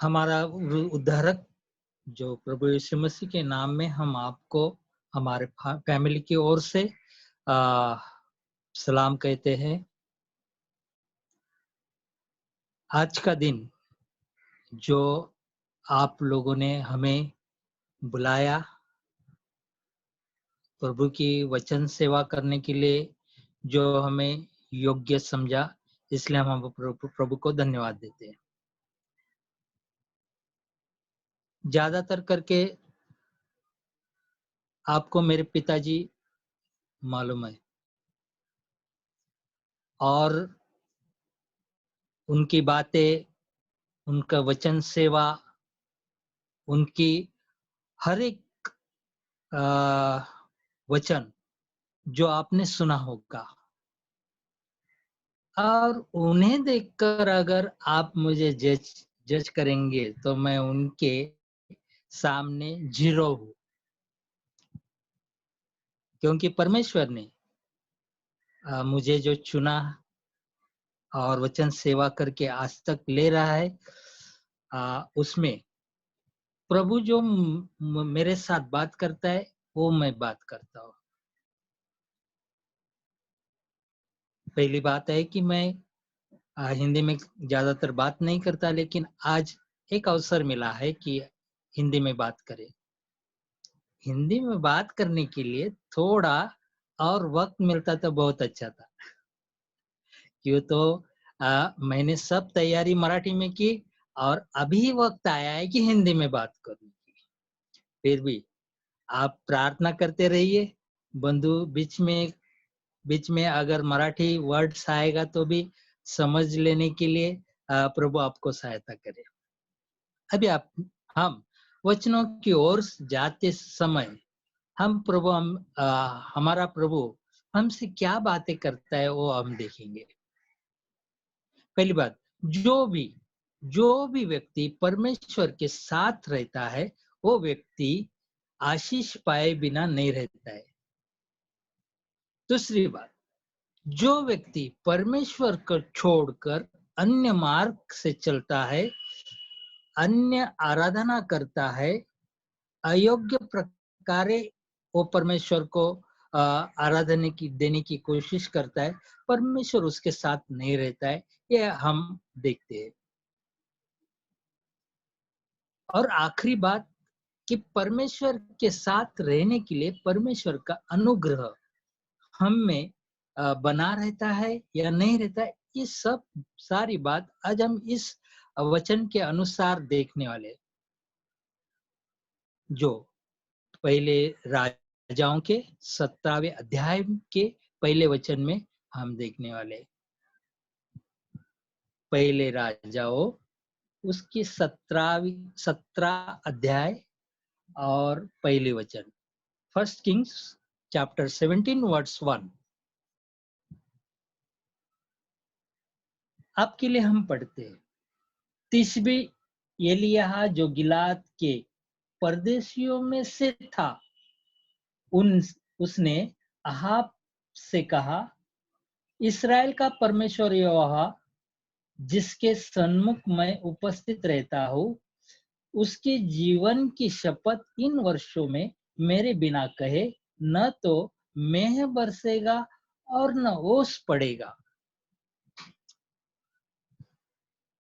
हमारा उद्धारक जो प्रभु यीशु मसीह के नाम में हम आपको हमारे फैमिली की ओर से आ, सलाम कहते हैं। आज का दिन जो आप लोगों ने हमें बुलाया प्रभु की वचन सेवा करने के लिए, जो हमें योग्य समझा, इसलिए हम प्रभु को धन्यवाद देते हैं। ज्यादातर करके आपको मेरे पिताजी मालूम है और उनकी बातें, उनका वचन सेवा, उनकी हर एक वचन जो आपने सुना होगा, और उन्हें देखकर अगर आप मुझे जज करेंगे तो मैं उनके सामने जीरो हूं, क्योंकि परमेश्वर ने मुझे जो चुना और वचन सेवा करके आज तक ले रहा है, उसमें प्रभु जो मेरे साथ बात करता है वो मैं बात करता हूँ। पहली बात है कि मैं हिंदी में ज्यादातर बात नहीं करता, लेकिन आज एक अवसर मिला है कि हिंदी में बात करें। हिंदी में बात करने के लिए थोड़ा और वक्त मिलता तो बहुत अच्छा था, क्यों तो मैंने सब तैयारी मराठी में की और अभी वक्त आया है कि हिंदी में बात करने की। फिर भी आप प्रार्थना करते रहिए, बंधु बीच में अगर मराठी वर्ड्स आएगा तो भी समझ लेने के लिए प्रभु आपको सहायता करे। अभी हम वचनों की ओर जाते समय हमारा प्रभु हमसे क्या बातें करता है वो हम देखेंगे। पहली बात, जो भी व्यक्ति परमेश्वर के साथ रहता है वो व्यक्ति आशीष पाए बिना नहीं रहता है। दूसरी बात, जो व्यक्ति परमेश्वर को छोड़कर अन्य मार्ग से चलता है, अन्य आराधना करता है, अयोग्य प्रकारे वो परमेश्वर को आराधना की देने की कोशिश करता है, परमेश्वर उसके साथ नहीं रहता है, ये हम देखते हैं। और आखिरी बात कि परमेश्वर के साथ रहने के लिए परमेश्वर का अनुग्रह हम में बना रहता है या नहीं रहता है, ये सब सारी बात आज हम इस वचन के अनुसार देखने वाले, जो पहले राजाओं के 17वें अध्याय के पहले वचन में हम देखने वाले। पहले राजाओं उसकी 17 अध्याय और पहले वचन, फर्स्ट किंग्स चैप्टर 17 वर्स 1। आपके लिए हम पढ़ते हैं। तिशबी एलिय्याह जो गिलाद के परदेशियों में से था, उसने अहाब से कहा, इस्राएल का परमेश्वर यहोवा जिसके सन्मुख मैं उपस्थित रहता हूँ, उसके जीवन की शपथ इन वर्षों में मेरे बिना कहे, न तो मेह बरसेगा और न ओस पड़ेगा।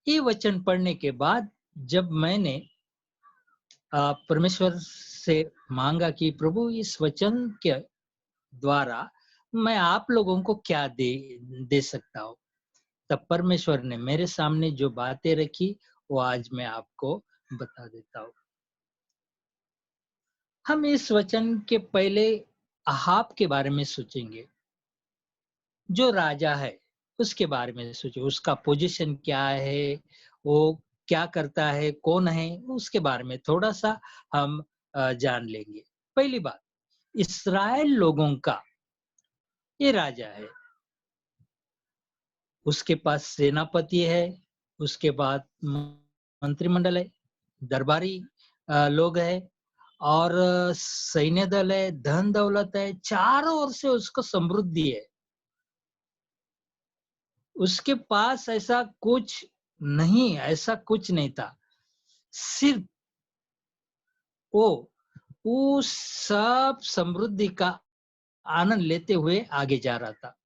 ये वचन पढ़ने के बाद जब मैंने परमेश्वर से मांगा कि प्रभु इस वचन के द्वारा मैं आप लोगों को क्या दे सकता हूँ, तब परमेश्वर ने मेरे सामने जो बातें रखी वो आज मैं आपको बता देता हूँ। हम इस वचन के पहले अहाब के बारे में सोचेंगे, जो राजा है उसके बारे में सोचें, उसका पोजीशन क्या है, वो क्या करता है, कौन है, उसके बारे में थोड़ा सा हम जान लेंगे। पहली बात, इस्राएल लोगों का ये राजा है, उसके पास सेनापति है, उसके बाद मंत्रिमंडल है, दरबारी लोग है और सैन्य दल है, धन दौलत है, चारों ओर से उसको समृद्धि है। उसके पास ऐसा कुछ नहीं था। सिर्फ वो उस सब समृद्धि का आनंद लेते हुए आगे जा रहा था।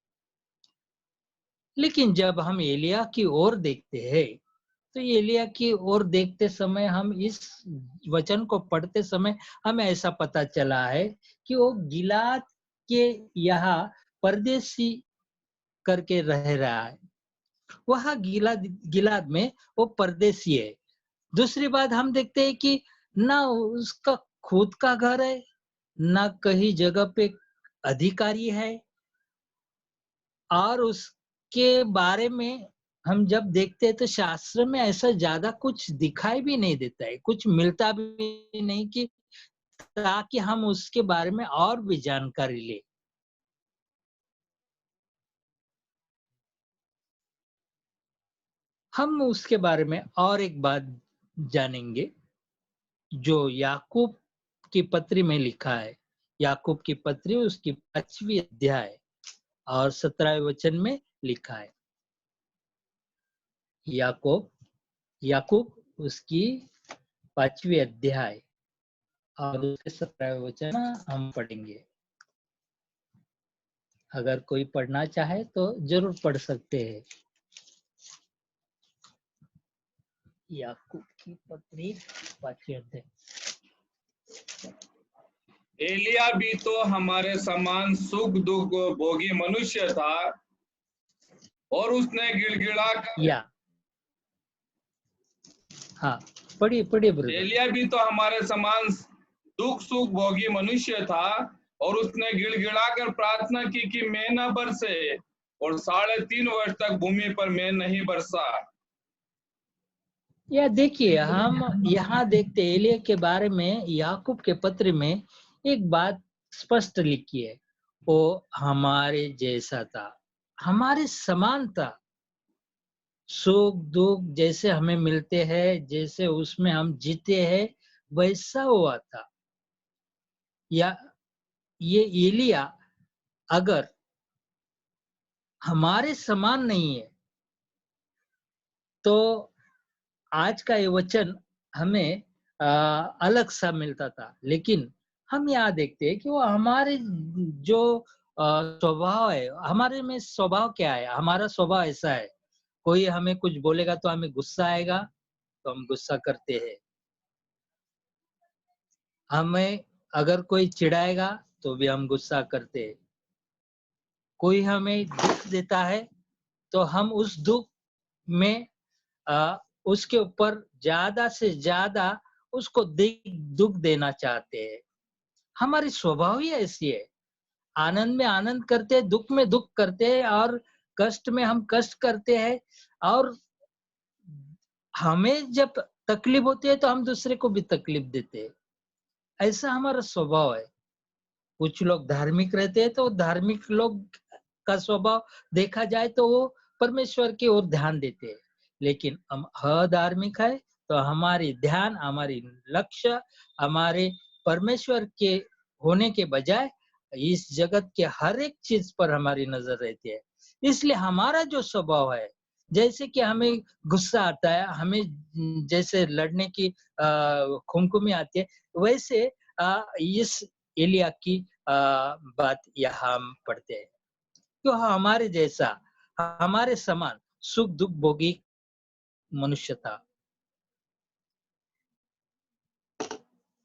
लेकिन जब हम एलिय्याह की ओर देखते हैं, तो एलिय्याह की ओर देखते समय हम इस वचन को पढ़ते समय हमें ऐसा पता चला है कि वो गिलाद के यहाँ परदेसी करके रह रहा है। वहाँ गिलाद गिलाद में वो परदेसी है। दूसरी बात हम देखते हैं कि ना उसका खुद का घर है, ना कहीं जगह पे अधिकारी है, और उसके बारे में हम जब देखते हैं तो शास्त्र में ऐसा ज्यादा कुछ दिखाई भी नहीं देता है, कुछ मिलता भी नहीं कि ताकि हम उसके बारे में और भी जानकारी ले। हम उसके बारे में और एक बात जानेंगे जो याकूब की पत्री में लिखा है। याकूब की पत्री उसकी 5वीं अध्याय और 17वें वचन में लिखा है। याकूब याकूब उसकी 5वीं अध्याय और उसके 17वें वचन हम पढ़ेंगे। अगर कोई पढ़ना चाहे तो जरूर पढ़ सकते हैं। याकूब की पत्री 5वीं अध्याय। एलिया भी तो हमारे समान सुख दुख भोगी मनुष्य था, और उसने गिड़गिड़ा कर या हाँ, पढ़िए पढ़िए ब्रदर। एलिया भी तो हमारे समान दुख सुख भोगी मनुष्य था, और उसने गिड़गिड़ा कर प्रार्थना की कि मैं न बरसे, और 3.5 वर्ष तक भूमि पर मैं नहीं बरसा। या देखिए, हम यहाँ देखते एलिय्याह के बारे में याकूब के पत्र में एक बात स्पष्ट लिखी है। वो हमारे जैसा था, हमारे समान था। सुख दुख जैसे हमें मिलते हैं, जैसे उसमें हम जीते हैं, वैसा हुआ था। या ये एलिय्याह अगर हमारे समान नहीं है, तो आज का ये वचन हमें अलग सा मिलता था। लेकिन हम यहाँ देखते हैं कि वो हमारे जो स्वभाव है, हमारे में स्वभाव क्या है, हमारा स्वभाव ऐसा है। कोई हमें कुछ बोलेगा तो हमें गुस्सा आएगा, तो हम गुस्सा करते हैं। हमें अगर कोई चिढ़ाएगा तो भी हम गुस्सा करते हैं। कोई हमें दुख देता है तो हम उस दुख में उसके ऊपर ज्यादा से ज्यादा उसको दुख देना चाहते हैं। हमारी स्वभाव ही ऐसी है। आनंद में आनंद करते हैं, दुख में दुख करते हैं, और कष्ट में हम कष्ट करते हैं। और हमें जब तकलीफ होती है तो हम दूसरे को भी तकलीफ देते हैं। ऐसा हमारा स्वभाव है। कुछ लोग धार्मिक रहते हैं तो धार्मिक लोग का स्वभाव देखा जाए तो वो परमेश्वर की ओर ध्यान देते हैं। लेकिन हम अधार्मिक है तो हमारी ध्यान, हमारी लक्ष्य, हमारे परमेश्वर के होने के बजाय इस जगत के हर एक चीज पर हमारी नजर रहती है। इसलिए हमारा जो स्वभाव है, जैसे कि हमें गुस्सा आता है, हमें जैसे लड़ने की खुमखुमी आती है, वैसे इस एलिय्याह की बात यहाँ हम पढ़ते हैं। तो हमारे जैसा, हमारे समान सुख दुख भोगी मनुष्य था।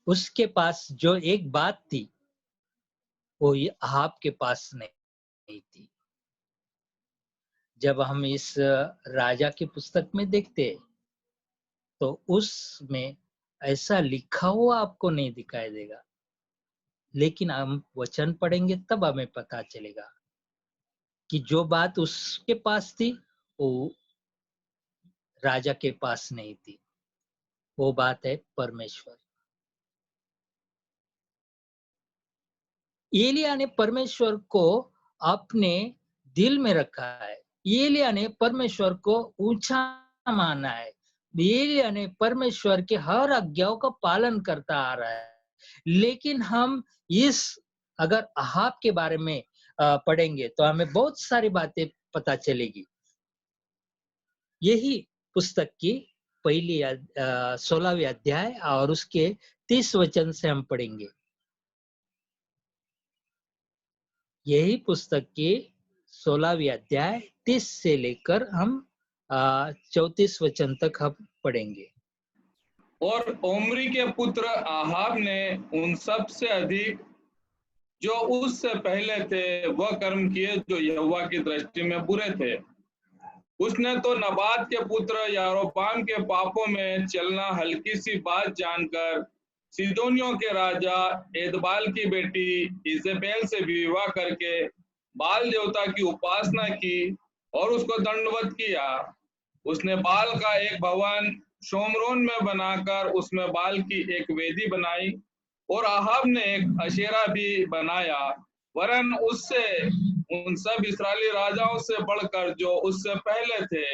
उसके पास जो एक बात थी, वो अहाब के पास नहीं थी। जब हम इस राजा की पुस्तक में देखते हैं, तो उसमें ऐसा लिखा हुआ आपको नहीं दिखाई देगा। लेकिन हम वचन पढ़ेंगे तब हमें पता चलेगा कि जो बात उसके पास थी, वो राजा के पास नहीं थी। वो बात है परमेश्वर। एलिय्याह ने परमेश्वर को अपने दिल में रखा है। एलिय्याह ने परमेश्वर को ऊंचा माना है। एलिय्याह ने परमेश्वर के हर आज्ञाओं का पालन करता आ रहा है। लेकिन हम इस अगर अहाब के बारे में पढ़ेंगे तो हमें बहुत सारी बातें पता चलेगी। यही पुस्तक की पहली 16वीं अध्याय और उसके 30 वचन से हम पढ़ेंगे। यही पुस्तक की 16वीं अध्याय 30 से लेकर हम 34 वचन तक हम पढ़ेंगे। और ओमरी के पुत्र आहाब ने उन सब से अधिक जो उससे पहले थे वह कर्म किए जो यहोवा की दृष्टि में बुरे थे। उसने तो नबात के पुत्र यारोबाम के पापों में चलना हल्की सी बात जानकर सीदोनियों के राजा एदबाल की बेटी इजेबेल से विवाह करके बाल देवता की उपासना की और उसको दंडवत किया। उसने बाल का एक भवन शोमरोन में बनाकर उसमें बाल की एक वेदी बनाई और आहाब ने एक अशेरा भी बनाया, वरन उससे उन सब इस्राएली राजाओं से बढ़कर जो उससे पहले थे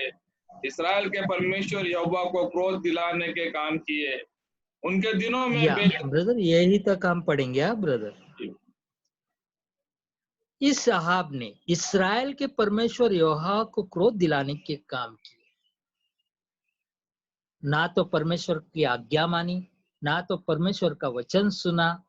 इस्राएल के परमेश्वर यहोवा को क्रोध दिलाने के काम किए। उनके दिनों में ब्रदर यही तक हम पढ़ेंगे। ब्रदर, इस आहाब ने इस्राएल के परमेश्वर यहोवा को क्रोध दिलाने के काम किए। ना तो परमेश्वर की आज्ञा मानी, ना तो परमेश्वर का वचन सुना,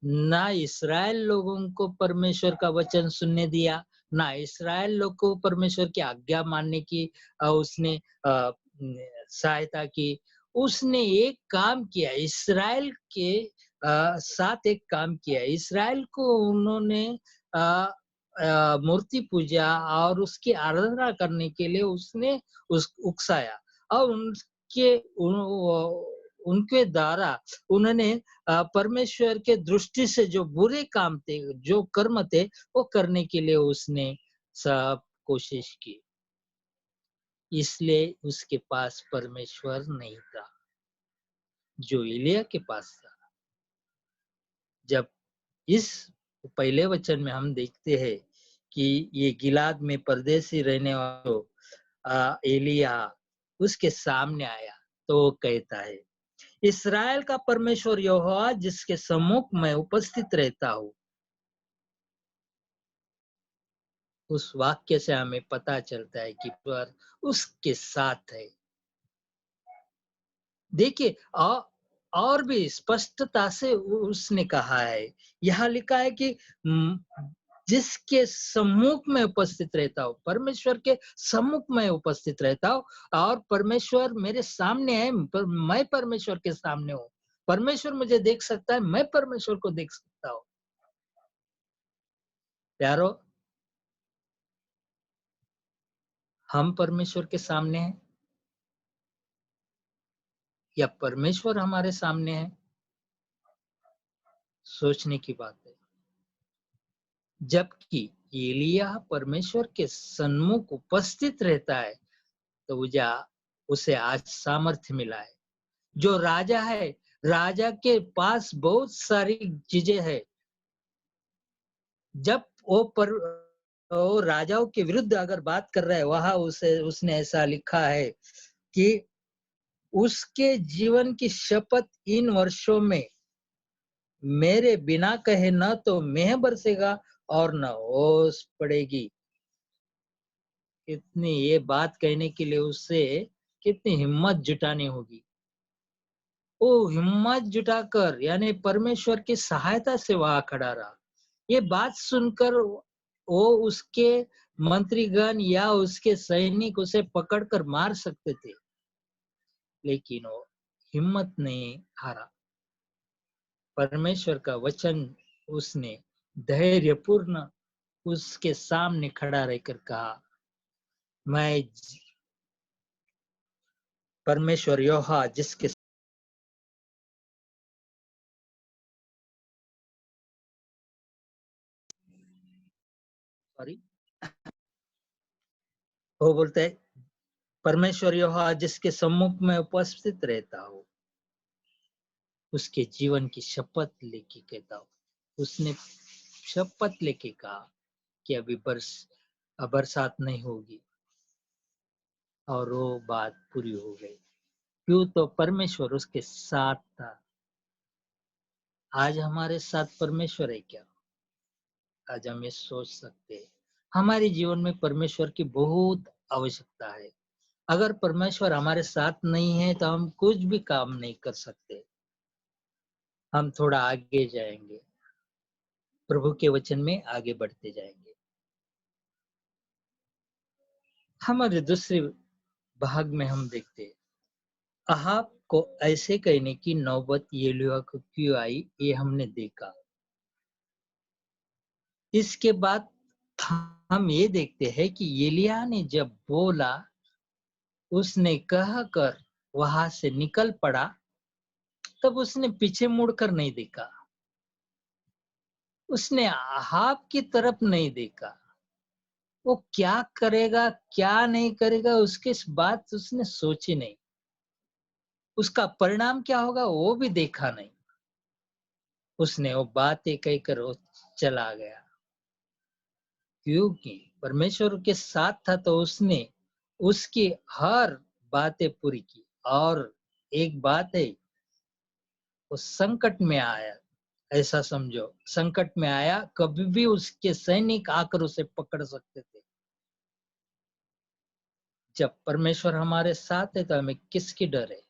ना इस्राएल लोगों को परमेश्वर का वचन सुनने दिया, ना इस्राएल लोग को परमेश्वर की आज्ञा मानने की उसने सहायता की। उसने एक काम किया, इस्राएल के साथ एक काम किया। इस्राएल को उन्होंने मूर्ति पूजा और उसकी आराधना करने के लिए उसने उकसाया और उनके द्वारा उन्होंने परमेश्वर के दृष्टि से जो बुरे काम थे, जो कर्म थे, वो करने के लिए उसने सब कोशिश की। इसलिए उसके पास परमेश्वर नहीं था जो एलिया के पास था। जब इस पहले वचन में हम देखते हैं कि ये गिलाद में परदेसी रहने वाला एलिया उसके सामने आया, तो वो कहता है, इस्राएल का परमेश्वर यहोवा जिसके सम्मुख में उपस्थित रहता हूं। उस वाक्य से हमें पता चलता है कि पर उसके साथ है। देखिए, और भी स्पष्टता से उसने कहा है, यहाँ लिखा है कि जिसके सम्मुख में उपस्थित रहता हूँ, परमेश्वर के सम्मुख में उपस्थित रहता हूँ और परमेश्वर मेरे सामने है, मैं परमेश्वर के सामने हूँ। परमेश्वर मुझे देख सकता है, मैं परमेश्वर को देख सकता हूँ। प्यारो, हम परमेश्वर के सामने हैं या परमेश्वर हमारे सामने है? सोचने की बात है। जबकि एलिया परमेश्वर के सन्मुख उपस्थित रहता है, तो उसे आज सामर्थ्य मिला है। जो राजा है, राजा के पास बहुत सारी चीजें हैं। जब वो राजाओं के विरुद्ध अगर बात कर रहा है, वहां उसने ऐसा लिखा है कि उसके जीवन की शपथ इन वर्षों में मेरे बिना कहे न तो मेह बरसेगा और न ओस पड़ेगी। इतनी ये बात कहने के लिए उससे कितनी हिम्मत जुटानी होगी। वो हिम्मत जुटाकर यानी परमेश्वर की सहायता से वहां खड़ा रहा। ये बात सुनकर वो उसके मंत्रीगण या उसके सैनिक उसे पकड़कर मार सकते थे, लेकिन वो हिम्मत नहीं हारा। परमेश्वर का वचन उसने धैर्यपूर्ण उसके सामने खड़ा रहकर कहा, मैं परमेश्वर यहोवा जिसके सॉरी वो बोलते है, परमेश्वर यहोवा जिसके सम्मुख में उपस्थित रहता हो, उसके जीवन की शपथ लेके कहता हूँ। उसने शपथ लेके कहा कि अभी बरसात नहीं होगी और वो बात पूरी हो गई। क्यों? तो परमेश्वर उसके साथ था। आज हमारे साथ परमेश्वर है क्या? आज हम ये सोच सकते हैं। हमारे जीवन में परमेश्वर की बहुत आवश्यकता है। अगर परमेश्वर हमारे साथ नहीं है तो हम कुछ भी काम नहीं कर सकते। हम थोड़ा आगे जाएंगे, प्रभु के वचन में आगे बढ़ते जाएंगे। हमारे दूसरे भाग में हम देखते हैं, अहाब को ऐसे कहने की नौबत एलिय्याह को क्यों आई, ये हमने देखा। इसके बाद हम ये देखते हैं कि एलिय्याह ने जब बोला, उसने कहकर वहां से निकल पड़ा, तब उसने पीछे मुड़कर नहीं देखा, उसने अहाब की तरफ नहीं देखा। वो क्या करेगा क्या नहीं करेगा उसके बात उसने सोची नहीं, उसका परिणाम क्या होगा वो भी देखा नहीं। उसने वो बातें कहकर वो चला गया, क्योंकि परमेश्वर के साथ था तो उसने उसकी हर बातें पूरी की। और एक बात है, वो संकट में आया, ऐसा समझो संकट में आया, कभी भी उसके सैनिक आकर उसे पकड़ सकते थे। जब परमेश्वर हमारे साथ है तो हमें किसकी डर है।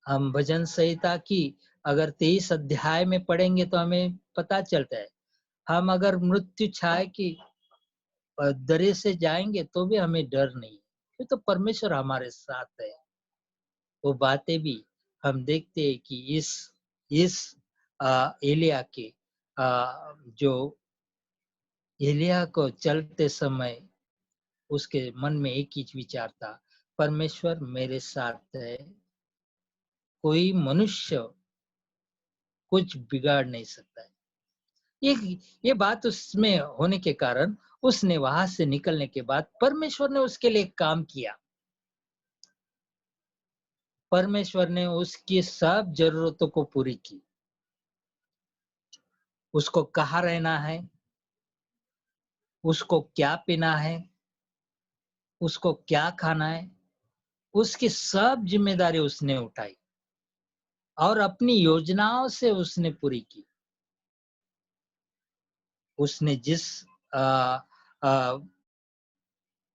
हम भजन संहिता की अगर 23 अध्याय में पढ़ेंगे तो हमें पता चलता है, हम अगर मृत्यु छाया की दरे से जाएंगे तो भी हमें डर नहीं, क्यों तो परमेश्वर हमारे साथ है। वो बातें भी हम देखते हैं कि इस एलिया के जो एलिया को चलते समय उसके मन में एक ही विचार था, परमेश्वर मेरे साथ है, कोई मनुष्य कुछ बिगाड़ नहीं सकता है। ये बात उसमें होने के कारण उसने वहां से निकलने के बाद परमेश्वर ने उसके लिए काम किया। परमेश्वर ने उसकी सब जरूरतों को पूरी की। उसको कहाँ रहना है, उसको क्या पीना है, उसको क्या खाना है, उसकी सब जिम्मेदारी उसने उठाई और अपनी योजनाओं से उसने पूरी की। उसने जिस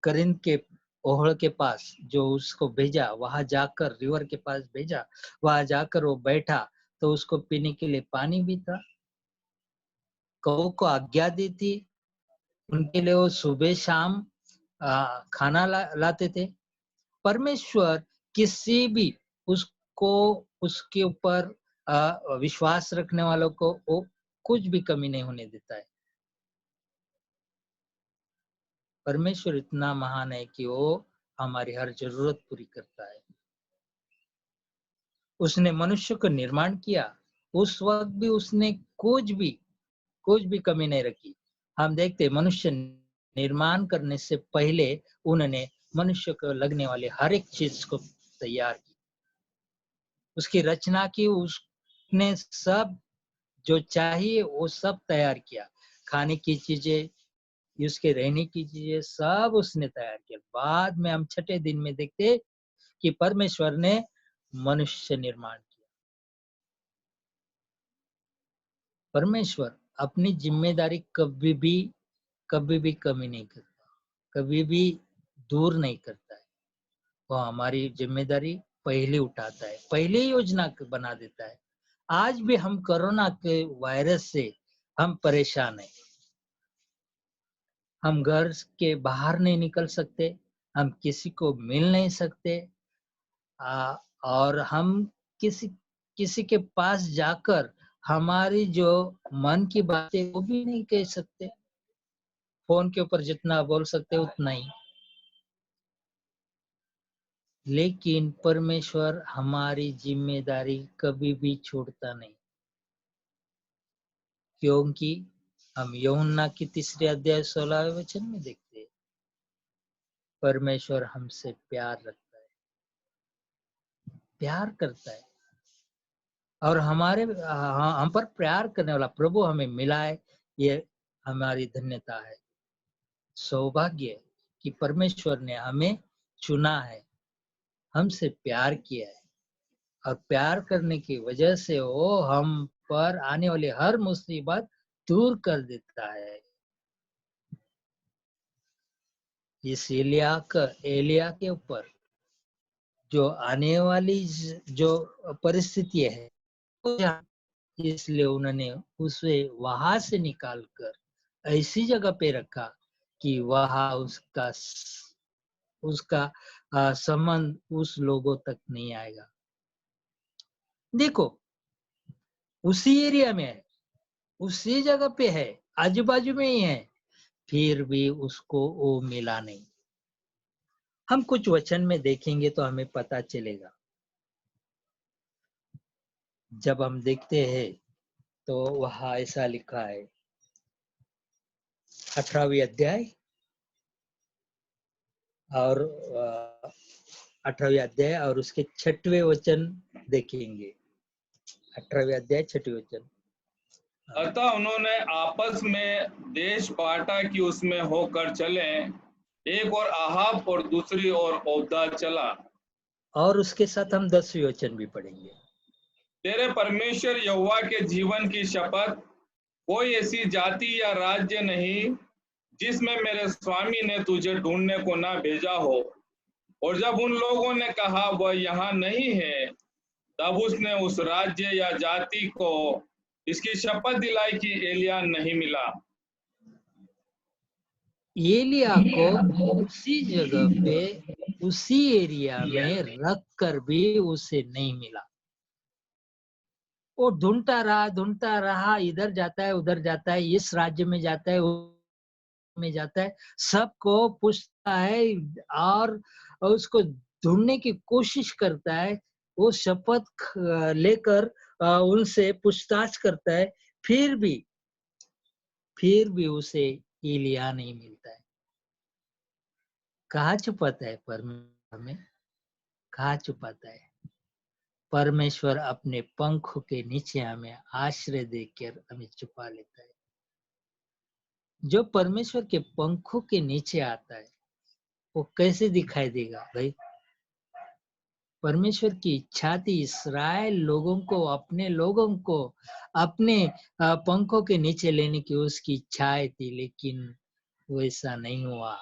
करिंथ के ओहड़ के पास जो उसको भेजा, वहां जाकर रिवर के पास भेजा, वहां जाकर वो बैठा तो उसको पीने के लिए पानी भी था। कौ को आज्ञा दी थी, उनके लिए वो सुबह शाम खाना लाते थे। परमेश्वर किसी भी उसको उसके ऊपर विश्वास रखने वालों को वो कुछ भी कमी नहीं होने देता है। परमेश्वर इतना महान है कि वो हमारी हर जरूरत पूरी करता है। उसने मनुष्य को निर्माण किया, उस वक्त भी उसने कुछ भी कमी नहीं रखी। हम देखते मनुष्य निर्माण करने से पहले उन्होंने मनुष्य को लगने वाले हर एक चीज को तैयार की, उसकी रचना की, उसने सब जो चाहिए वो सब तैयार किया। खाने की चीजें, उसके रहने की चीजें सब उसने तैयार किया। बाद में हम छठे दिन में देखते कि परमेश्वर ने मनुष्य निर्माण किया। परमेश्वर अपनी जिम्मेदारी कभी भी कमी नहीं करता, कभी भी दूर नहीं करता है। वो हमारी जिम्मेदारी पहले उठाता है, पहले योजना बना देता है। आज भी हम कोरोना के वायरस से हम परेशान हैं। हम घर के बाहर नहीं निकल सकते, हम किसी को मिल नहीं सकते, और हम किसी किसी के पास जाकर हमारी जो मन की बातें वो भी नहीं कह सकते। फोन के ऊपर जितना बोल सकते उतना ही। लेकिन परमेश्वर हमारी जिम्मेदारी कभी भी छोड़ता नहीं, क्योंकि हम यूहन्ना की 3 अध्याय 16वें वचन में देखते हैं, परमेश्वर हमसे प्यार रखता है, प्यार करता है। और हम पर प्यार करने वाला प्रभु हमें मिला है, ये हमारी धन्यता है, सौभाग्य है कि परमेश्वर ने हमें चुना है, हमसे प्यार किया है। और प्यार करने की वजह से वो हम पर आने वाली हर मुसीबत दूर कर देता है। इस एलिया के ऊपर जो आने वाली जो परिस्थिति है, इसलिए उन्होंने उसे वहां से निकाल कर ऐसी जगह पे रखा कि वहां उसका संबंध उस लोगों तक नहीं आएगा। देखो, उसी एरिया में है, उसी जगह पे है, आजू बाजू में ही है, फिर भी उसको वो मिला नहीं। हम कुछ वचन में देखेंगे तो हमें पता चलेगा। जब हम देखते हैं तो वहां ऐसा लिखा है, 18वीं अध्याय और 18वीं अध्याय और उसके 6वें वचन देखेंगे। 18वीं अध्याय 6वें वचन। अतः उन्होंने आपस में देश बांटा कि उसमें होकर चले, एक और आहाब और दूसरी ओर ओबदा चला। और उसके साथ हम 10वें वचन भी पढ़ेंगे। तेरे परमेश्वर यहोवा के जीवन की शपथ, कोई ऐसी जाति या राज्य नहीं जिसमें मेरे स्वामी ने तुझे ढूंढने को ना भेजा हो। और जब उन लोगों ने कहा वह यहाँ नहीं है, तब उसने उस राज्य या जाति को इसकी शपथ दिलाई कि एलिय्याह नहीं मिला। एलिया को उसी जगह पे, उसी एरिया में रख कर भी उसे नहीं मिला। वो ढूंढता रहा, इधर जाता है, उधर जाता है, इस राज्य में जाता है, में जाता है, सबको पूछता है और उसको ढूंढने की कोशिश करता है। वो शपथ लेकर उनसे पूछताछ करता है, फिर भी उसे एलिय्याह नहीं मिलता है। कहाँ छुपाता है परमेश्वर में? कहाँ छुपाता है? परमेश्वर अपने पंखों के नीचे हमें आश्रय देकर हमें छुपा लेता है। जो परमेश्वर के पंखों के नीचे आता है, वो कैसे दिखाई देगा भाई? परमेश्वर की इच्छा थी इस्राएल लोगों को, अपने लोगों को अपने पंखों के नीचे लेने की उसकी इच्छाएं थी, लेकिन वैसा नहीं हुआ।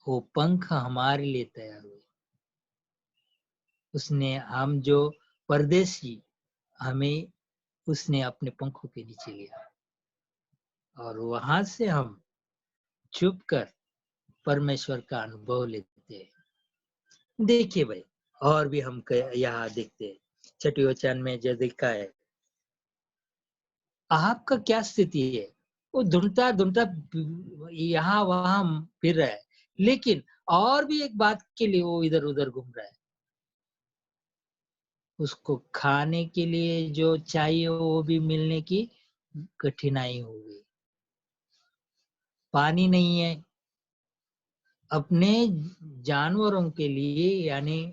वो पंख हमारे लिए तैयार हुए। उसने, हम जो परदेशी, हमें उसने अपने पंखों के नीचे लिया और वहां से हम छुप कर परमेश्वर का अनुभव लेते हैं। देखिए भाई, और भी हम यहाँ देखते हैं 6वें वचन में जो लिखा है, आपका क्या स्थिति है? वो ढूंढता यहाँ वहां फिर रहा है, लेकिन और भी एक बात के लिए वो इधर उधर घूम रहा है। उसको खाने के लिए जो चाहिए वो भी मिलने की कठिनाई हो गई। पानी नहीं है, अपने जानवरों के लिए, यानी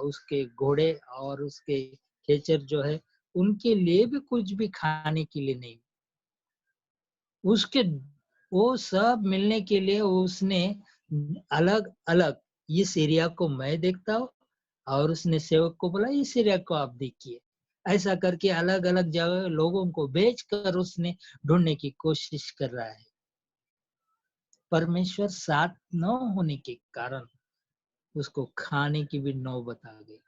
उसके घोड़े और उसके खेचर जो है, उनके लिए भी कुछ भी खाने के लिए नहीं। उसके वो सब मिलने के लिए उसने अलग अलग, इस एरिया को मैं देखता हूँ और उसने सेवक को बोला इस एरिया को आप देखिए। ऐसा करके अलग अलग जगह लोगों को भेजकर उसने ढूंढने की कोशिश कर रहा है। परमेश्वर साथ न होने के कारण उसको खाने की भी नौबत आ गई।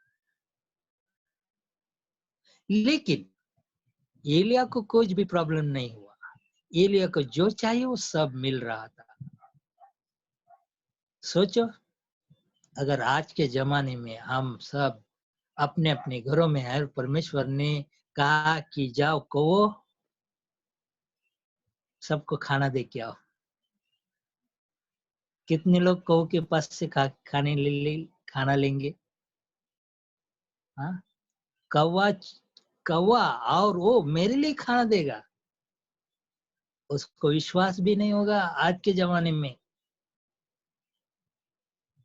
लेकिन एलिया को कुछ भी प्रॉब्लम नहीं हुआ। एलिया को जो चाहिए वो सब मिल रहा था। सोचो, अगर आज के जमाने में हम सब अपने अपने घरों में है, परमेश्वर ने कहा कि जाओ कहो सबको खाना दे के आओ, कितने लोग कहो के पास से खाना लेंगे? हाँ, कौवा कौवा और वो मेरे लिए खाना देगा, उसको विश्वास भी नहीं होगा आज के जमाने में।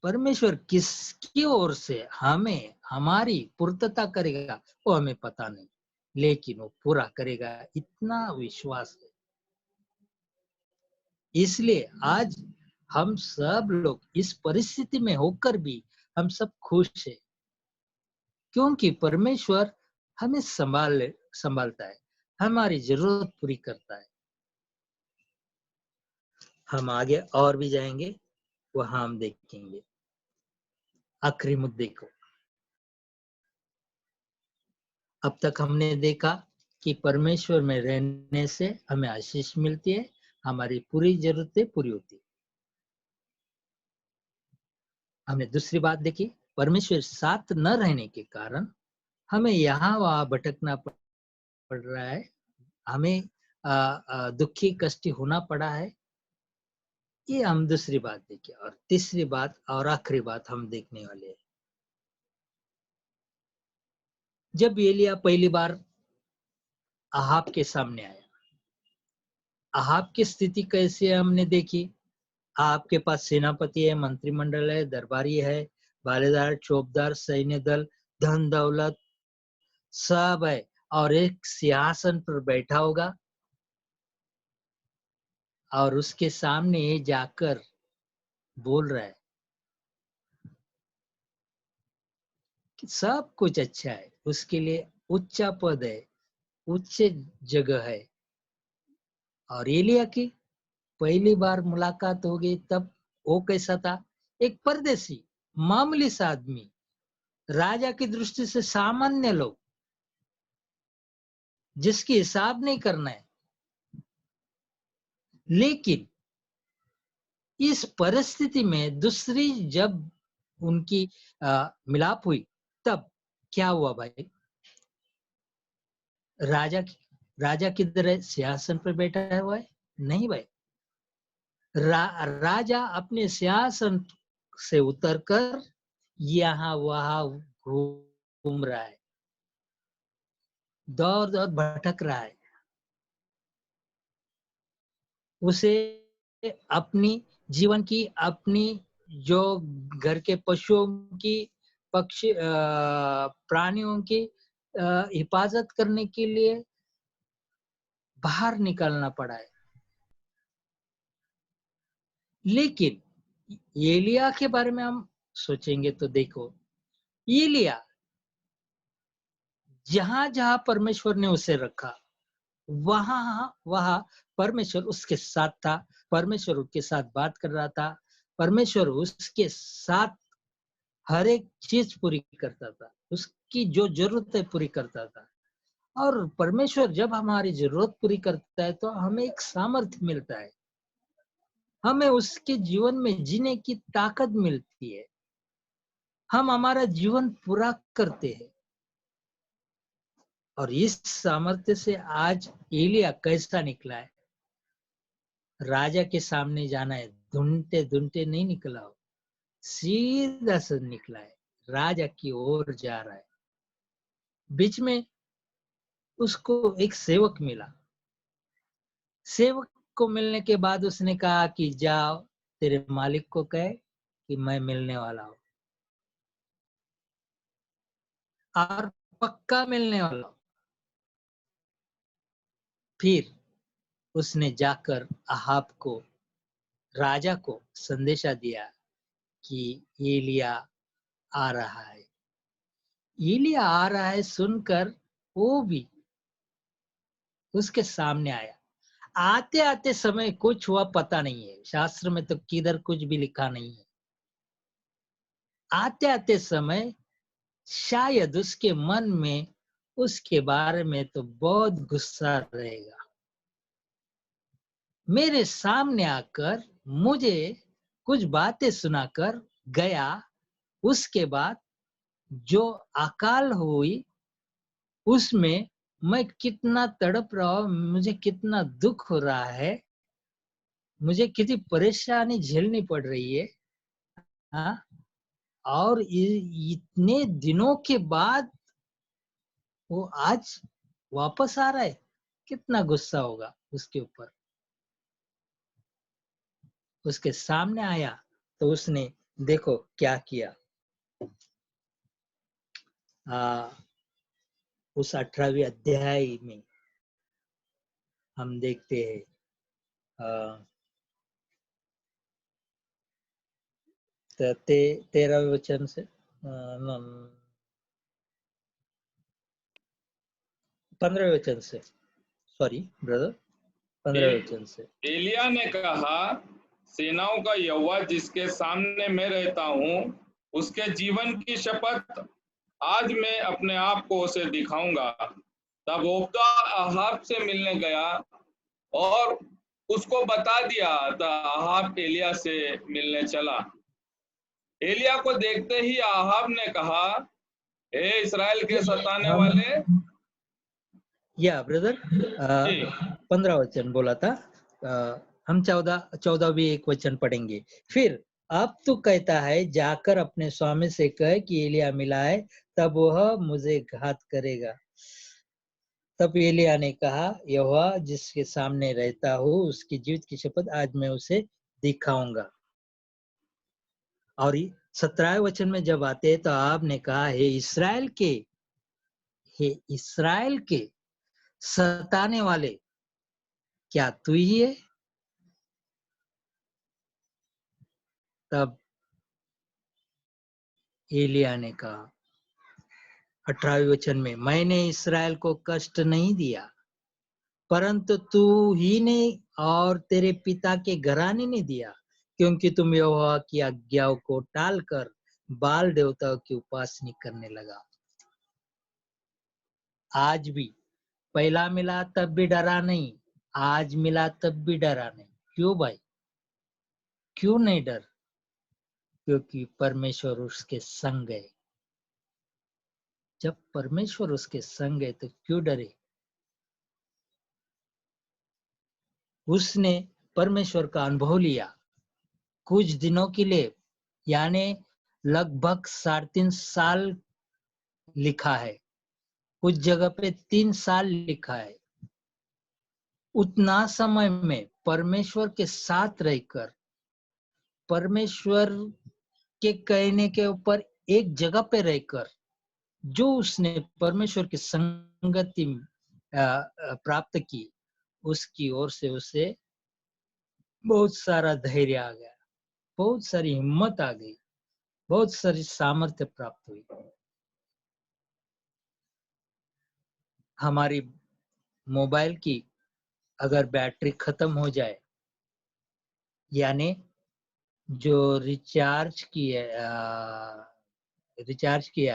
परमेश्वर किसकी ओर से हमें हमारी पूर्तता करेगा वो हमें पता नहीं, लेकिन वो पूरा करेगा, इतना विश्वास है। इसलिए आज हम सब लोग इस परिस्थिति में होकर भी हम सब खुश हैं, क्योंकि परमेश्वर हमें संभालता है, हमारी जरूरत पूरी करता है। हम आगे और भी जाएंगे वहां हम देखेंगे आखिरी मुद्दे को। अब तक हमने देखा कि परमेश्वर में रहने से हमें आशीष मिलती है, हमारी पूरी जरूरतें पूरी होती है। हमने दूसरी बात देखी, परमेश्वर साथ न रहने के कारण हमें यहाँ वहां भटकना पड़ रहा है, हमें दुखी कष्टी होना पड़ा है। ये हम दूसरी बात देखी। और तीसरी बात और आखिरी बात हम देखने वाले हैं। जब एलिया पहली बार अहाब के सामने आया, अहाब की स्थिति कैसी है हमने देखी। आपके पास सेनापति है, मंत्रिमंडल है, दरबारी है, बालेदार, चौबदार, सैन्य दल, धन दौलत सब है, और एक सिंहासन पर बैठा होगा, और उसके सामने जाकर बोल रहा है कि सब कुछ अच्छा है, उसके लिए उच्चा पद है, उच्च जगह है। और एलिया की पहली बार मुलाकात हो गई, तब वो कैसा था? एक परदेसी, मामूली सा आदमी, राजा की दृष्टि से सामान्य लोग, जिसकी हिसाब नहीं करना है। लेकिन इस परिस्थिति में दूसरी जब उनकी मिलाप हुई, तब क्या हुआ भाई? राजा किधर है? सिंहासन पर बैठा हुआ है? नहीं भाई, राजा अपने सिंहासन से उतरकर यहाँ वहां घूम रहा है, दौड़ दौड़ भटक रहा है। उसे अपनी जीवन की, अपनी जो घर के पशुओं की, पक्षी प्राणियों की हिफाजत करने के लिए बाहर निकलना पड़ा है। लेकिन एलिया के बारे में हम सोचेंगे तो देखो, एलिया जहां जहां परमेश्वर ने उसे रखा, वहां परमेश्वर उसके साथ था, परमेश्वर उसके साथ बात कर रहा था, परमेश्वर उसके साथ हर एक चीज पूरी करता था, उसकी जो जरूरत है पूरी करता था। और परमेश्वर जब हमारी जरूरत पूरी करता है तो हमें एक सामर्थ्य मिलता है, हमें उसके जीवन में जीने की ताकत मिलती है, हम हमारा जीवन पूरा करते हैं। और इस सामर्थ्य से आज एलिया कैसा निकला है? राजा के सामने जाना है, ढूंढते ढूंढते नहीं निकला हो, सीधा से निकला है, राजा की ओर जा रहा है। बीच में उसको एक सेवक मिला, सेवक को मिलने के बाद उसने कहा कि जाओ तेरे मालिक को कहे कि मैं मिलने वाला हूं, और पक्का मिलने वाला हूं। फिर उसने जाकर अहाब को, राजा को संदेशा दिया कि एलिया आ रहा है। एलिया आ रहा है सुनकर वो भी उसके सामने आया। आते आते समय कुछ हुआ पता नहीं है, शास्त्र में तो किधर कुछ भी लिखा नहीं है। आते आते समय शायद उसके मन में उसके बारे में तो बहुत गुस्सा रहेगा। मेरे सामने आकर मुझे कुछ बातें सुनाकर गया, उसके बाद जो अकाल हुई उसमें मैं कितना तड़प रहा हूं, मुझे कितना दुख हो रहा है, मुझे कितनी परेशानी झेलनी पड़ रही है। हाँ, और इतने दिनों के बाद वो आज वापस आ रहा है, कितना गुस्सा होगा उसके ऊपर। उसके सामने आया तो उसने देखो क्या किया। उस 18वें अध्याय में हम देखते हैं, 13वें वचन से 15वें वचन से, सॉरी ब्रदर, 15वें वचन से। एलिया ने कहा, सेनाओं का यहोवा जिसके सामने मैं रहता हूँ, उसके जीवन की शपथ आज मैं अपने आप को उसे दिखाऊंगा। तब ओबदा अहाब से मिलने गया और उसको बता दिया। तब अहाब एलिया से मिलने चला। एलिया को देखते ही अहाब ने कहा, हे इस्राएल के सताने हम वाले। या ब्रदर जी 15 वचन बोला था। हम 14वीं एक वचन पढ़ेंगे। फिर अब तो कहता है, जाकर अपने स्वामी से कह कि एलिया मिला है, तब वह मुझे घात करेगा। तब एलिया ने कहा, यहोवा जिसके सामने रहता हूँ उसकी जीवित की शपथ आज मैं उसे दिखाऊंगा। और 17वें वचन में जब आते हैं तो आपने कहा, हे इस्राएल के सताने वाले, क्या तू ही है? तब एलिया ने कहा 18वें वचन में, मैंने इस्राएल को कष्ट नहीं दिया, परंतु तू ही ने और तेरे पिता के घराने ने दिया, क्योंकि तुम यहोवा की आज्ञाओं को टालकर बाल देवताओं की उपासना करने लगा। आज भी पहला मिला तब भी डरा नहीं, आज मिला तब भी डरा नहीं। क्यों भाई? क्यों नहीं डर? क्योंकि परमेश्वर उसके संग है। जब परमेश्वर उसके संग है तो क्यों डरे? उसने परमेश्वर का अनुभव लिया कुछ दिनों के लिए, यानी लगभग 3.5 साल लिखा है, कुछ जगह पे 3 साल लिखा है। उतना समय में परमेश्वर के साथ रहकर, परमेश्वर के कहने के ऊपर एक जगह पे रहकर, जो उसने परमेश्वर की संगति प्राप्त की, उसकी ओर से उसे बहुत सारा धैर्य आ गया, बहुत सारी हिम्मत आ गई, बहुत सारी सामर्थ्य प्राप्त हुई। हमारी मोबाइल की अगर बैटरी खत्म हो जाए, यानी जो रिचार्ज किया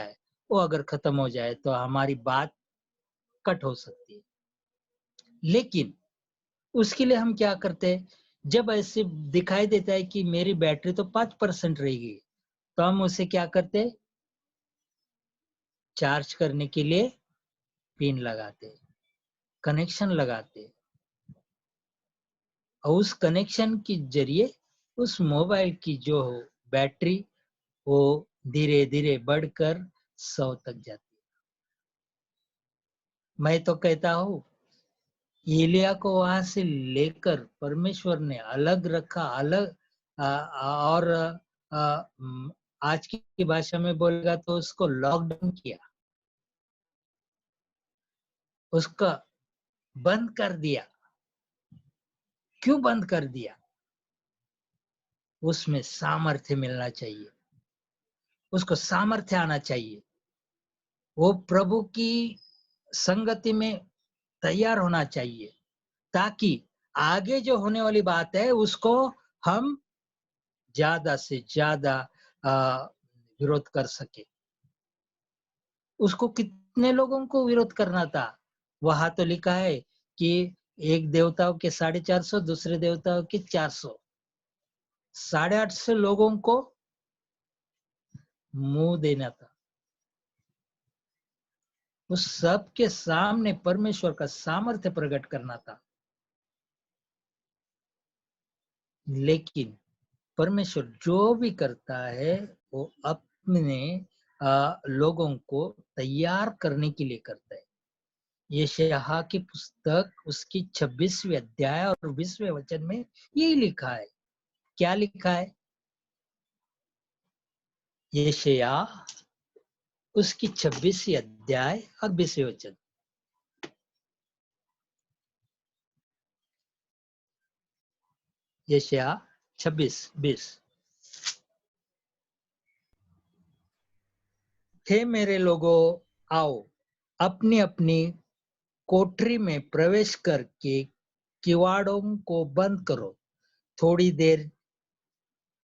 है वो अगर खत्म हो जाए तो हमारी बात कट हो सकती है। लेकिन उसके लिए हम क्या करते हैं? जब ऐसे दिखाई देता है कि मेरी बैटरी तो 5% रह गई, तो हम उसे क्या करते? चार्ज करने के लिए पिन लगाते, कनेक्शन लगाते, और उस कनेक्शन के जरिए उस मोबाइल की जो बैटरी वो धीरे धीरे बढ़कर 100 तक जाती है। मैं तो कहता हूँ एलिया को वहां से लेकर परमेश्वर ने अलग रखा, अलग और आज की भाषा में बोलेगा तो उसको लॉकडाउन किया, उसका बंद कर दिया। क्यों बंद कर दिया? उसमें सामर्थ्य मिलना चाहिए, उसको सामर्थ्य आना चाहिए, वो प्रभु की संगति में तैयार होना चाहिए, ताकि आगे जो होने वाली बात है उसको हम ज्यादा से ज्यादा विरोध कर सके। उसको कितने लोगों को विरोध करना था? वहां तो लिखा है कि एक देवताओं के 450, दूसरे देवताओं के 400, 850 लोगों को मुंह देना था। उस सब के सामने परमेश्वर का सामर्थ्य प्रकट करना था। लेकिन परमेश्वर जो भी करता है वो अपने लोगों को तैयार करने के लिए करता है। यशायाह की पुस्तक उसकी 26वीं अध्याय और 20वें वचन में यही लिखा है। क्या लिखा है? यशायाह उसकी 26वीं अध्याय और 20वें वचन। यशायाह 26:20। हे मेरे लोगों, आओ अपनी अपनी कोठरी में प्रवेश करके किवाड़ों को बंद करो। थोड़ी देर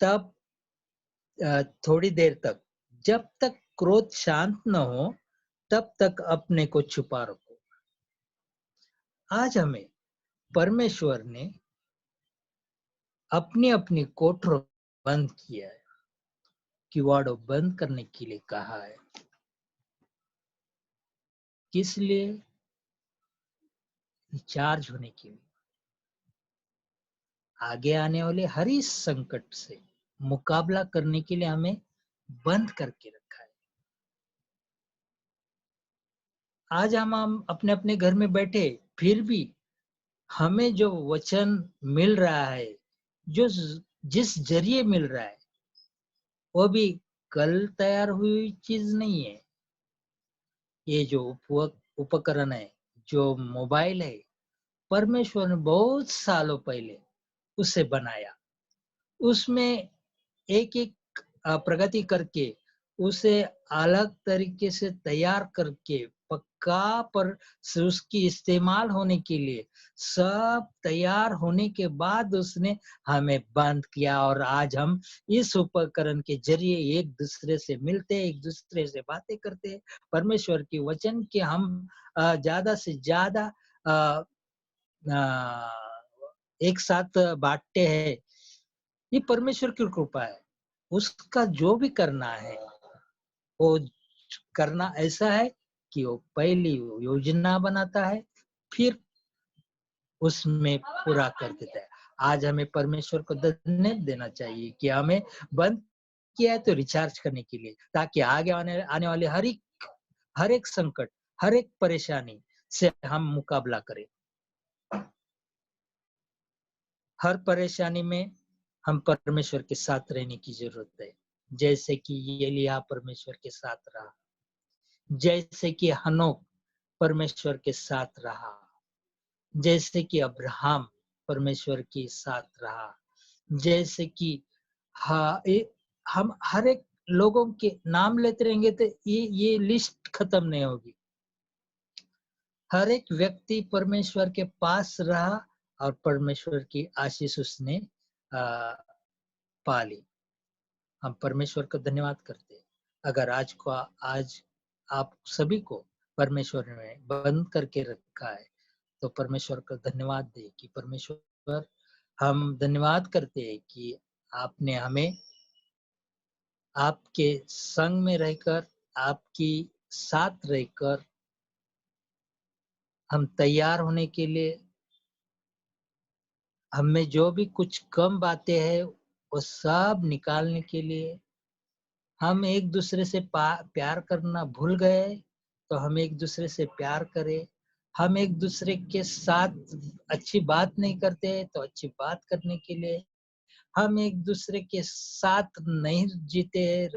तब थोड़ी देर तक, जब तक क्रोध शांत न हो तब तक अपने को छुपा रखो। आज हमें परमेश्वर ने अपनी अपनी कोठरों बंद किया है, किवाड़ो बंद करने के लिए कहा है। किस लिए? रिचार्ज होने के लिए, आगे आने वाले हर इस संकट से मुकाबला करने के लिए हमें बंद करके रखा है। आज हम अपने अपने घर में बैठे, फिर भी हमें जो वचन मिल रहा है, जो जिस जरिए मिल रहा है, वो भी कल तैयार हुई चीज नहीं है। ये जो उपकरण है, जो मोबाइल है, परमेश्वर ने बहुत सालों पहले उसे बनाया। उसमें एक एक प्रगति करके उसे अलग तरीके से तैयार करके पक्का पर उसकी इस्तेमाल होने के लिए सब तैयार होने के बाद उसने हमें बंद किया, और आज हम इस उपकरण के जरिए एक दूसरे से मिलते, एक दूसरे से बातें करते, परमेश्वर की वचन के हम ज्यादा से ज्यादा एक साथ बांटते हैं। ये परमेश्वर की कृपा है। उसका जो भी करना है वो करना ऐसा है कि वो पहली योजना बनाता है, फिर उसमें पूरा कर देता है। आज हमें परमेश्वर को धन्यवाद देना चाहिए कि हमें बंद किया है तो रिचार्ज करने के लिए, ताकि आगे आने वाले हर एक संकट, हर एक परेशानी से हम मुकाबला करें। हर परेशानी में हम परमेश्वर के साथ रहने की जरूरत है, जैसे कि एलिय्याह परमेश्वर के साथ रहा, जैसे कि हनोक परमेश्वर के साथ रहा, जैसे कि अब्राहम परमेश्वर के साथ रहा, जैसे कि हम हर एक लोगों के नाम लेते रहेंगे तो ये लिस्ट खत्म नहीं होगी। हर एक व्यक्ति परमेश्वर के पास रहा और परमेश्वर की आशीष उसने पा ली। हम परमेश्वर का धन्यवाद करते हैं। अगर आज आप सभी को परमेश्वर ने बंद करके रखा है तो परमेश्वर का धन्यवाद दे कि परमेश्वर, हम धन्यवाद करते हैं कि आपने हमें आपके संग में रहकर, आपकी साथ रहकर हम तैयार होने के लिए, हमें जो भी कुछ कम बातें हैं वो सब निकालने के लिए, हम एक दूसरे से प्यार करना भूल गए तो हम एक दूसरे से प्यार करें। हम एक दूसरे के साथ अच्छी बात नहीं करते तो अच्छी बात करने के लिए, हम एक दूसरे के साथ नहीं जीते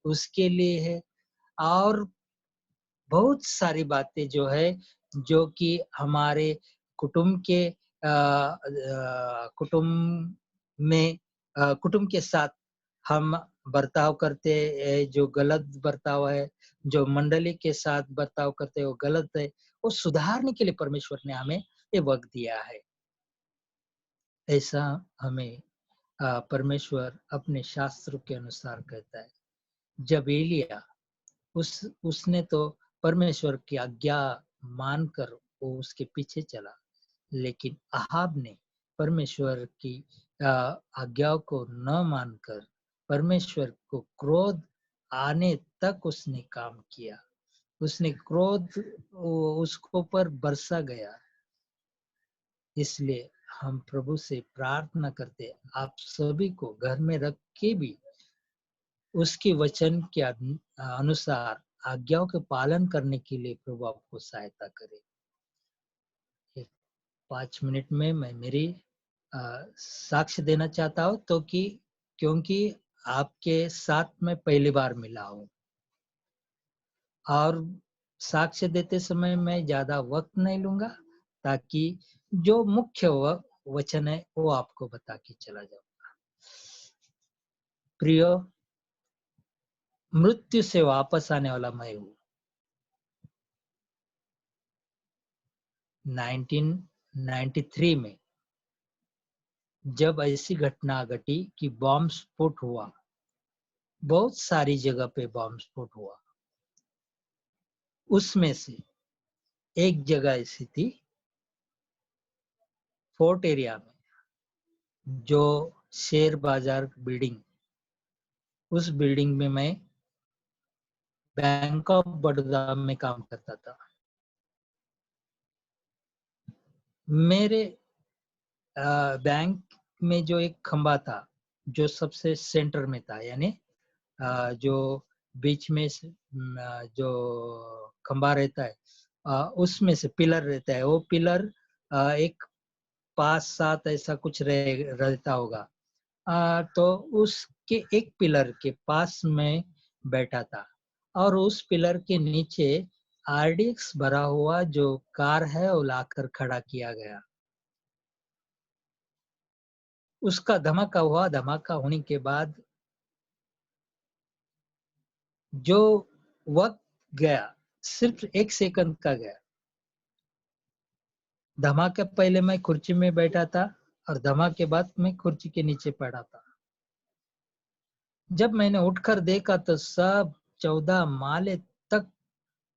उसके लिए है। और बहुत सारी बातें जो है, जो कि हमारे कुटुंब के कुटुंब में कुटुंब के साथ हम बर्ताव करते जो गलत बर्ताव है, जो मंडली के साथ बर्ताव करते हैं वो गलत है, वो सुधारने के लिए परमेश्वर ने हमें ये वक्त दिया है। ऐसा हमें परमेश्वर अपने शास्त्रों के अनुसार कहता है। जब एलिया उसने तो परमेश्वर की आज्ञा मानकर वो उसके पीछे चला, लेकिन अहाब ने परमेश्वर की आज्ञा को न मानकर परमेश्वर को क्रोध आने तक उसने काम किया। उसने क्रोध उसको ऊपर बरसा गया। इसलिए हम प्रभु से प्रार्थना करते, आप सभी को घर में रख के भी उसके वचन के अनुसार आज्ञाओं के पालन करने के लिए प्रभु आपको सहायता करे। 5 मिनट में मैं मेरी साक्ष्य देना चाहता हूँ, तो क्योंकि आपके साथ मैं पहली बार मिला हूँ, और साक्ष्य देते समय मैं ज्यादा वक्त नहीं लूंगा, ताकि जो मुख्य वचन है वो आपको बता के चला जाऊंगा। प्रियो, मृत्यु से वापस आने वाला मैं हूँ। 1993 में जब ऐसी घटना घटी कि बॉम्ब स्फोट हुआ, बहुत सारी जगह पे बॉम्ब स्फोट हुआ। उसमें से एक जगह ऐसी थी फोर्ट एरिया में, जो शेर बाजार बिल्डिंग, उस बिल्डिंग में मैं बैंक ऑफ बड़ौदा में काम करता था। मेरे बैंक में जो एक खंबा था, जो सबसे सेंटर में था, यानी जो बीच में जो खंबा रहता है, उसमें से पिलर रहता है, वो पिलर एक 5-7 ऐसा कुछ रहता होगा। तो उसके एक पिलर के पास में बैठा था, और उस पिलर के नीचे आरडीएक्स भरा हुआ जो कार है वो लाकर खड़ा किया गया। उसका धमाका हुआ। धमाका होने के बाद जो वक्त गया, सिर्फ 1 सेकंड का गया। धमाके पहले मैं कुर्सी में बैठा था, और धमाके बाद मैं कुर्सी के नीचे पड़ा था। जब मैंने उठकर देखा तो सब 14 माले तक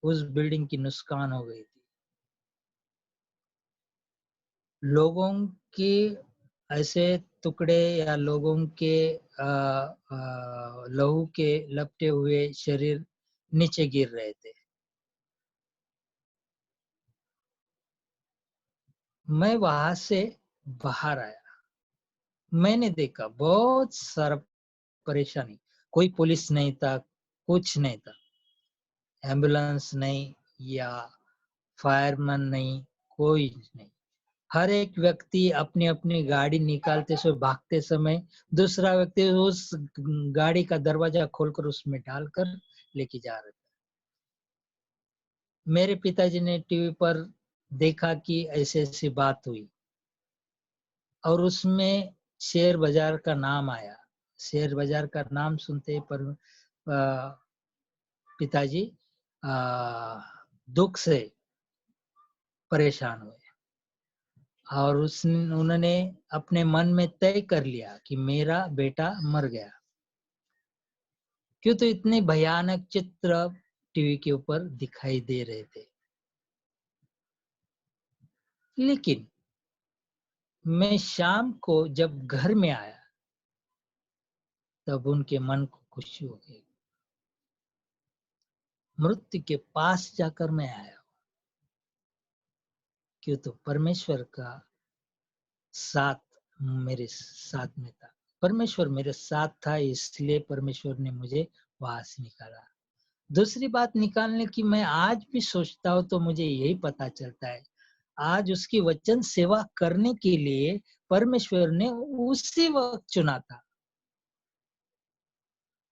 उस बिल्डिंग की नुकसान हो गई थी। लोगों के ऐसे टुकड़े, या लोगों के लहू के लपटे हुए शरीर नीचे गिर रहे थे। मैं वहां से बाहर आया। मैंने देखा बहुत सारा परेशानी। कोई पुलिस नहीं था, कुछ नहीं था, एम्बुलेंस नहीं या फायरमैन नहीं, कोई नहीं। हर एक व्यक्ति अपनी अपनी गाड़ी निकालते समय, भागते समय, दूसरा व्यक्ति उस गाड़ी का दरवाजा खोलकर उसमें डालकर लेके जा रहे थे। मेरे पिताजी ने टीवी पर देखा कि ऐसी ऐसी बात हुई, और उसमें शेयर बाजार का नाम आया। शेयर बाजार का नाम सुनते पर पिताजी दुख से परेशान हुए, और उन्होंने अपने मन में तय कर लिया कि मेरा बेटा मर गया। क्यों? तो इतने भयानक चित्र टीवी के ऊपर दिखाई दे रहे थे। लेकिन मैं शाम को जब घर में आया, तब उनके मन को खुशी हो गई। मृत्यु के पास जाकर मैं आया। क्यों? तो परमेश्वर का साथ मेरे साथ में था। परमेश्वर मेरे साथ था, इसलिए परमेश्वर ने मुझे वहां से निकाला। दूसरी बात निकालने की मैं आज भी सोचता हूँ तो मुझे यही पता चलता है, आज उसकी वचन सेवा करने के लिए परमेश्वर ने उसी वक्त चुना था,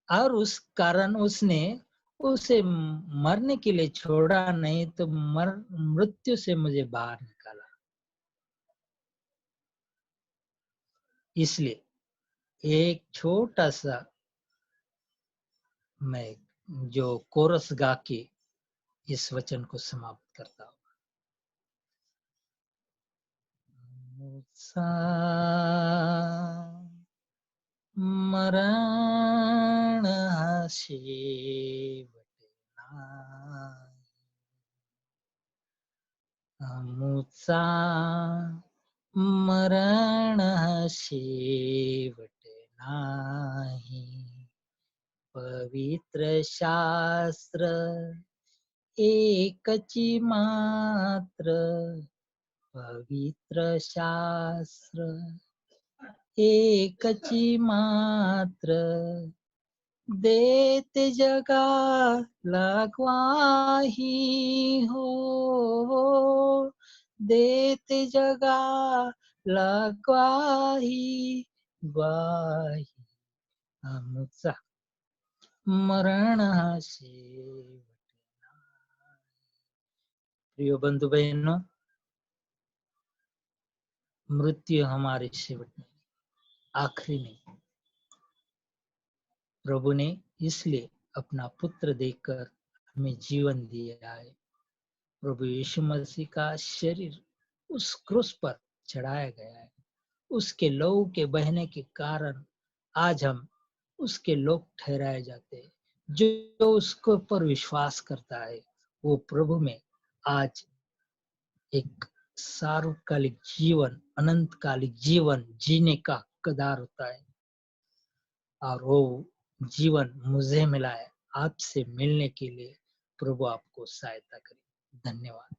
और उस कारण उसने उसे मरने के लिए छोड़ा नहीं, तो मृत्यु से मुझे बाहर निकाला। इसलिए एक छोटा सा मैं जो कोरस गा के इस वचन को समाप्त करता हूँ। मरण शेवटना अमुचा मरण शेवट नाही। पवित्र शास्त्र एकची मात्र, पवित्र शास्त्र एकची मात्र, देते जगाला ग्वाही हो, देते जगाला ग्वाही, ग्वाही आमचा मरण हा शेवट नाही। प्रिय बंधु बहनों, मृत्यु हमारे शेवट नहीं, आखिरी नहीं। प्रभु ने इसलिए अपना पुत्र देकर हमें जीवन दिया है। प्रभु यीशु मसीह का शरीर उस क्रूस पर चढ़ाया गया है। उसके लहू के बहने के कारण आज हम उसके लोग ठहराए जाते हैं। जो उसको पर विश्वास करता है वो प्रभु में आज एक सार्वकालिक जीवन, अनंतकालिक जीवन जीने का हकदार होता है। और वो जीवन मुझे मिला है। आपसे मिलने के लिए प्रभु आपको सहायता करे। धन्यवाद।